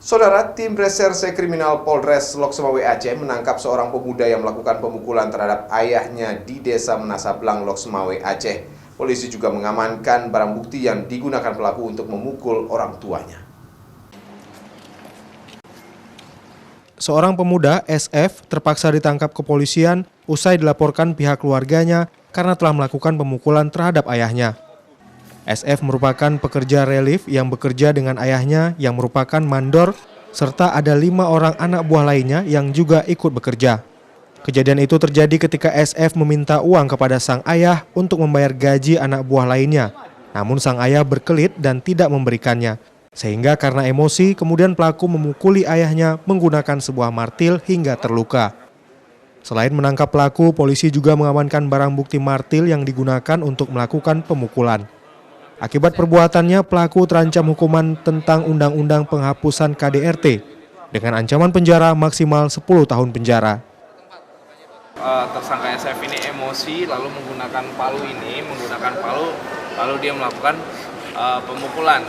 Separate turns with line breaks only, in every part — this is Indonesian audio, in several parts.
Saudara, tim reserse kriminal Polres Lok Sumawe Aceh menangkap seorang pemuda yang melakukan pemukulan terhadap ayahnya di Desa Menasablang, Lok Sumawe Aceh. Polisi juga mengamankan barang bukti yang digunakan pelaku untuk memukul orang tuanya.
Seorang pemuda, SF, terpaksa ditangkap kepolisian usai dilaporkan pihak keluarganya karena telah melakukan pemukulan terhadap ayahnya. SF merupakan pekerja relief yang bekerja dengan ayahnya yang merupakan mandor, serta ada 5 orang anak buah lainnya yang juga ikut bekerja. Kejadian itu terjadi ketika SF meminta uang kepada sang ayah untuk membayar gaji anak buah lainnya. Namun sang ayah berkelit dan tidak memberikannya. Sehingga karena emosi, kemudian pelaku memukuli ayahnya menggunakan sebuah martil hingga terluka. Selain menangkap pelaku, polisi juga mengamankan barang bukti martil yang digunakan untuk melakukan pemukulan. Akibat perbuatannya, pelaku terancam hukuman tentang Undang-Undang Penghapusan KDRT dengan ancaman penjara maksimal 10 tahun penjara.
Tersangka SF ini emosi lalu menggunakan palu lalu dia melakukan pemukulan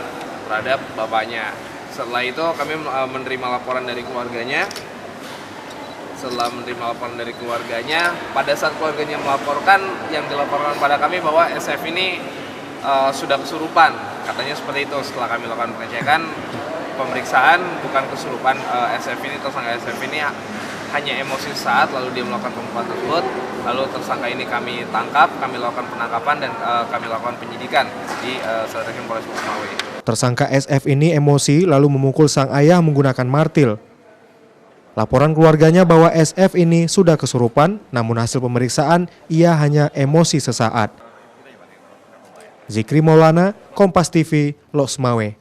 terhadap bapaknya. Setelah itu kami menerima laporan dari keluarganya. Setelah menerima laporan dari keluarganya, pada saat keluarganya melaporkan, yang dilaporkan pada kami bahwa SF ini sudah kesurupan, katanya seperti itu. Setelah kami lakukan pengecekan, pemeriksaan, bukan kesurupan. Tersangka SF ini hanya emosi saat lalu dia melakukan pemukulan tersebut. Lalu tersangka ini kami tangkap, kami lakukan penangkapan dan kami lakukan penyidikan di Satreskrim Polres Lok Sumawe.
Tersangka SF ini emosi lalu memukul sang ayah menggunakan martil. Laporan keluarganya bahwa SF ini sudah kesurupan, namun hasil pemeriksaan ia hanya emosi sesaat. Zikri Maulana, Kompas TV, Lok Sumawe.